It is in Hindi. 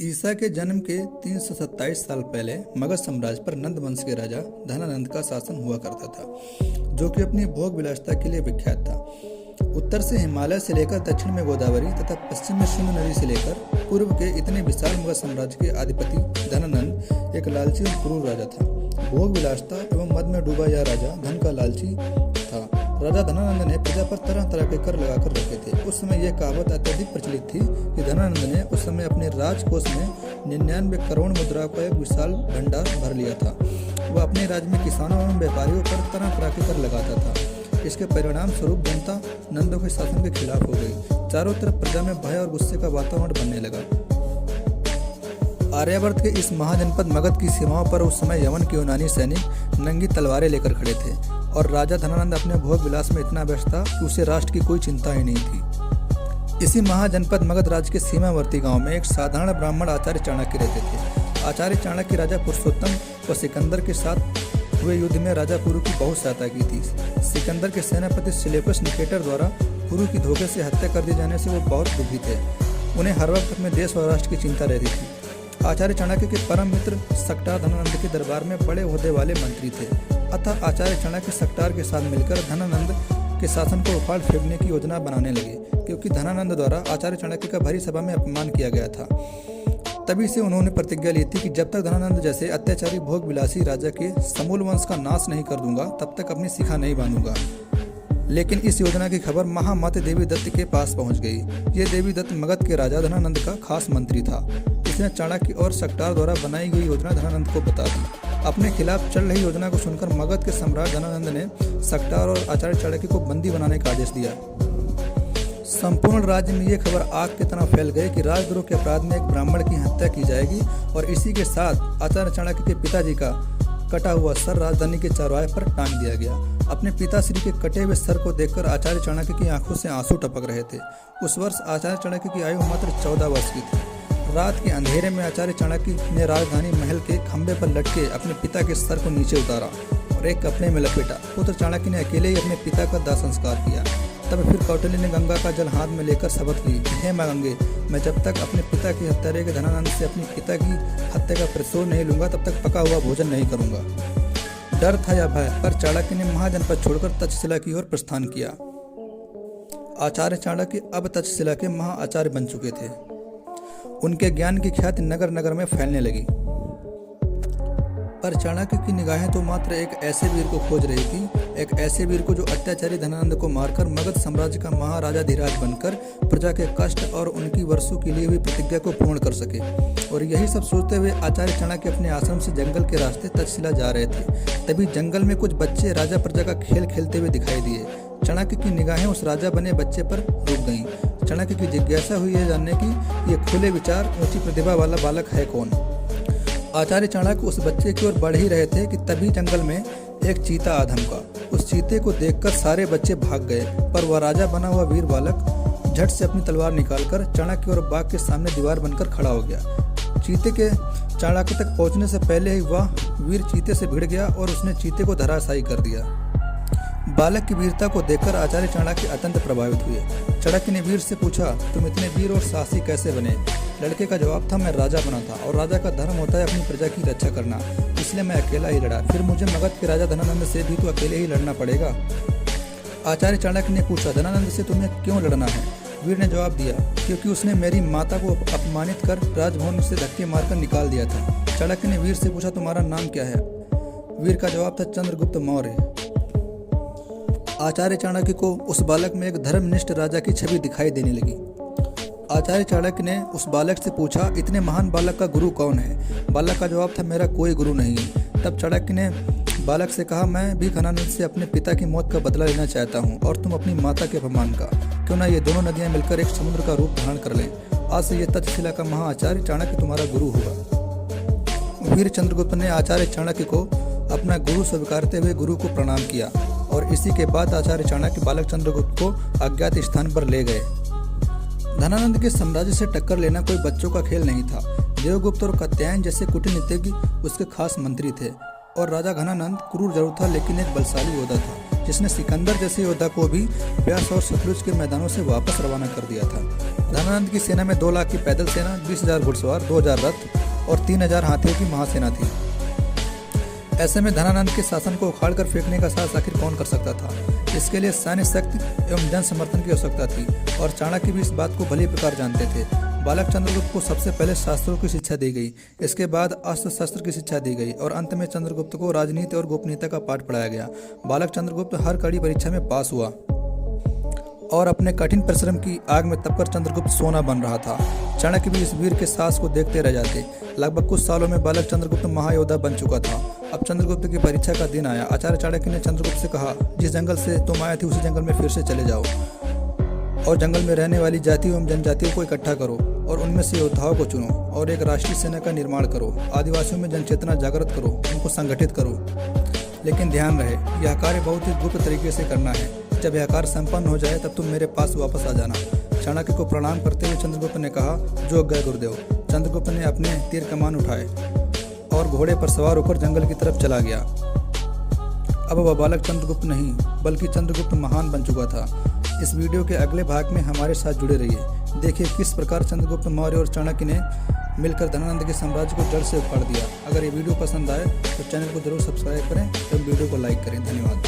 ईसा के जन्म के 327 साल पहले मगध साम्राज्य पर नंद वंश के राजा धनानंद का शासन हुआ करता था, जो कि अपनी भोग विलासिता के लिए विख्यात था। उत्तर से हिमालय से लेकर दक्षिण में गोदावरी तथा पश्चिम में सिंधु नदी से लेकर पूर्व के इतने विशाल मगध साम्राज्य के अधिपति धनानंद एक लालची और क्रूर राजा था। भोग विलासिता एवं मद में डूबा यह राजा धन का लालची था। राजा धनानंद ने प्रजा पर तरह तरह के कर लगाकर रखे थे। उस समय यह कहावत अत्यधिक प्रचलित थी कि धनानंद ने उस समय अपने राजकोष में 99 करोड़ मुद्रा का एक विशाल भंडार भर लिया था। वह अपने राज्य में किसानों एवं व्यापारियों पर तरह तरह के कर लगाता था। इसके परिणाम स्वरूप जनता नंदों के शासन के खिलाफ हो गई। चारों तरफ प्रजा में भय और गुस्से का वातावरण बनने लगा। आर्यावर्त के इस महाजनपद मगध की सीमाओं पर उस समय यवन के यूनानी सैनिक नंगी तलवारें लेकर खड़े थे और राजा धनानंद अपने भोग विलास में इतना व्यस्त था कि उसे राष्ट्र की कोई चिंता ही नहीं थी। इसी महाजनपद मगध राज्य के सीमावर्ती गांव में एक साधारण ब्राह्मण आचार्य चाणक्य रहते थे। आचार्य चाणक्य राजा पुरुषोत्तम व सिकंदर के साथ हुए युद्ध में राजा पुरु की बहुत सहायता की थी। सिकंदर के सेनापति सिलेबस निकेटर द्वारा पुरु की धोखे से हत्या कर दिए जाने से वो बहुत दुखी थे। उन्हें हर वक्त अपने देश और राष्ट्र की चिंता रहती थी। आचार्य चाणक्य के परम मित्र सक्टार धनानंद के दरबार में बड़े ओहदे वाले मंत्री थे। अतः आचार्य चाणक्य सक्टार के साथ मिलकर धनानंद के शासन को उखाड़ फेंकने की योजना बनाने लगे, क्योंकि धनानंद द्वारा आचार्य चाणक्य का भरी सभा में अपमान किया गया था। तभी से उन्होंने प्रतिज्ञा ली थी कि जब तक धनानंद जैसे अत्याचारी भोग विलासी राजा के समूल वंश का नाश नहीं कर दूंगा, तब तक अपनी शिखा नहीं बांधूंगा। लेकिन इस योजना की खबर महामाते देवी दत्त के पास पहुंच गई। ये देवी दत्त मगध के राजा धनानंद का खास मंत्री था। उसने चाणक्य और सक्टार द्वारा बनाई गई योजना धनानंद को बता दी। अपने खिलाफ चल रही योजना को सुनकर मगध के सम्राट धनानंद ने सक्टार और आचार्य चाणक्य को बंदी बनाने का आदेश दिया। संपूर्ण राज्य में ये खबर आग की तरह फैल गई कि राजद्रोह के अपराध में एक ब्राह्मण की हत्या की जाएगी और इसी के साथ आचार्य चाणक्य के पिताजी का कटा हुआ सर राजधानी के चौराहे पर टांग दिया गया। अपने पिताश्री के कटे हुए सर को देखकर आचार्य चाणक्य की आंखों से आंसू टपक रहे थे। उस वर्ष आचार्य चाणक्य की आयु मात्र 14 वर्ष की थी। रात के अंधेरे में आचार्य चाणक्य ने राजधानी महल के खंभे पर लटके अपने पिता के सर को नीचे उतारा और एक कपड़े में लपेटा। पुत्र चाणक्य ने अकेले ही अपने पिता का दाह संस्कार किया। तब फिर कौटिल्य ने गंगा का जल हाथ में लेकर शपथ ली, हे मां गंगे, मैं जब तक अपने पिता की हत्यारे के धनानंद से अपने पिता की हत्या का प्रतिशोध नहीं लूंगा, तब तक पका हुआ भोजन नहीं करूंगा। डर था या भय, पर चाणक्य ने महाजनपद छोड़कर तक्षशिला की ओर प्रस्थान किया। आचार्य चाणक्य अब तक्षशिला के महाआचार्य बन चुके थे। उनके ज्ञान की ख्याति नगर नगर में फैलने लगी। पर चाणक्य की निगाहें तो मात्र एक ऐसे वीर को खोज रही थी, एक ऐसे वीर को जो अत्याचारी धनानंद को मारकर मगध साम्राज्य का महाराजाधिराज बनकर प्रजा के कष्ट और उनकी वर्षों के लिए हुई प्रतिज्ञा को पूर्ण कर सके। और यही सब सोचते हुए आचार्य चाणक्य अपने आश्रम से जंगल के रास्ते तक्षशिला जा रहे थे। तभी जंगल में कुछ बच्चे राजा प्रजा का खेल खेलते हुए दिखाई दिए। चाणक्य की निगाहें उस राजा बने बच्चे पर रुक गईं। चाणक्य की जिज्ञासा हुई है जानने की ये खुले विचार ऊंची प्रतिभा वाला बालक है कौन। आचार्य चाणक्य उस बच्चे की ओर बढ़ ही रहे थे कि तभी जंगल में एक चीता आ धमका। उस चीते को देखकर सारे बच्चे भाग गए, पर वह राजा बना हुआ वीर बालक झट से अपनी तलवार निकालकर चाणक्य और बाघ के सामने दीवार बनकर खड़ा हो गया। चीते के चाणक्य तक पहुंचने से पहले ही वह वीर चीते से भिड़ गया और उसने चीते को धराशायी कर दिया। बालक की वीरता को देखकर आचार्य चाणक्य अत्यंत प्रभावित हुए। चाणक्य ने वीर से पूछा, तुम इतने वीर और साहसी कैसे बने? लड़के का जवाब था, मैं राजा बना था और राजा का धर्म होता है अपनी प्रजा की रक्षा करना, इसलिए मैं अकेला ही लड़ा। फिर मुझे मगध के राजा धनानंद से भी तो अकेले ही लड़ना पड़ेगा। आचार्य चाणक्य ने पूछा, धनानंद से तुम्हें क्यों लड़ना है? वीर ने जवाब दिया, क्योंकि उसने मेरी माता को अपमानित कर राजभवन से धक्के मारकर निकाल दिया था। चाणक्य ने वीर से पूछा, तुम्हारा नाम क्या है? वीर का जवाब था, चंद्रगुप्त मौर्य। आचार्य चाणक्य को उस बालक में एक धर्मनिष्ठ राजा की छवि दिखाई देने लगी। आचार्य चाणक्य ने उस बालक से पूछा, इतने महान बालक का गुरु कौन है? बालक का जवाब था, मेरा कोई गुरु नहीं है। तब चाणक्य ने बालक से कहा, मैं भी धनानंद से अपने पिता की मौत का बदला लेना चाहता हूँ और तुम अपनी माता के अपमान का। क्यों ना ये दोनों नदियाँ मिलकर एक समुद्र का रूप धारण कर लें। आज से ये तक्षशिला का महाआचार्य चाणक्य तुम्हारा गुरु होगा। वीर चंद्रगुप्त ने आचार्य चाणक्य को अपना गुरु स्वीकारते हुए गुरु को प्रणाम किया और इसी के बाद आचार्य चाणक्य बालक चंद्रगुप्त को अज्ञात स्थान पर ले गए। धनानंद के साम्राज्य से टक्कर लेना कोई बच्चों का खेल नहीं था। देवगुप्त और कात्यायन जैसे कूटनीतिज्ञ उसके खास मंत्री थे और राजा घनानंद क्रूर जरूर था, लेकिन एक बलशाली योद्धा था, जिसने सिकंदर जैसे योद्धा को भी व्यास और सतलुज के मैदानों से वापस रवाना कर दिया था। धनानंद की सेना में 2 लाख की पैदल सेना, 20,000 घुड़सवार, 2,000 रथ और 3,000 हाथियों की महासेना थी। ऐसे में धनानंद के शासन को उखाड़कर फेंकने का साहस आखिर कौन कर सकता था। इसके लिए सैन्य शक्ति एवं जन समर्थन की आवश्यकता थी और चाणक्य भी इस बात को भली प्रकार जानते थे। बालक चंद्रगुप्त को सबसे पहले शास्त्रों की शिक्षा दी गई, इसके बाद अस्त्र शस्त्र की शिक्षा दी गई और अंत में चंद्रगुप्त को राजनीति और गोपनीयता का पाठ पढ़ाया गया। बालक चंद्रगुप्त हर कड़ी परीक्षा में पास हुआ और अपने कठिन परिश्रम की आग में तपकर चंद्रगुप्त सोना बन रहा था। चाणक्य भी इस वीर के साहस को देखते रह जाते। लगभग कुछ सालों में बालक चंद्रगुप्त महायोद्धा बन चुका था। अब चंद्रगुप्त की परीक्षा का दिन आया। आचार्य चाणक्य ने चंद्रगुप्त से कहा, जिस जंगल से तुम आए थे उसी जंगल में फिर से चले जाओ और जंगल में रहने वाली जातियों एवं जनजातियों को इकट्ठा करो और उनमें से योद्धाओं को चुनो और एक राष्ट्रीय सेना का निर्माण करो। आदिवासियों में जनचेतना जागृत करो, उनको संगठित करो। लेकिन ध्यान रहे, यह कार्य बहुत ही गुप्त तरीके से करना है। जब यह कार्य संपन्न हो जाए तब तुम मेरे पास वापस आ जाना। चाणक्य को प्रणाम करते हुए चंद्रगुप्त ने कहा, जो गए गुरुदेव। चंद्रगुप्त ने अपने तीर कमान उठाए और घोड़े पर सवार होकर जंगल की तरफ चला गया। अब वह बालक चंद्रगुप्त नहीं बल्कि चंद्रगुप्त महान बन चुका था। इस वीडियो के अगले भाग में हमारे साथ जुड़े रहिए। देखिए किस प्रकार चंद्रगुप्त मौर्य और चाणक्य ने मिलकर धनानंद के साम्राज्य को जड़ से उखाड़ दिया। अगर ये वीडियो पसंद आए तो चैनल को जरूर सब्सक्राइब करें एवं वीडियो को लाइक करें। धन्यवाद।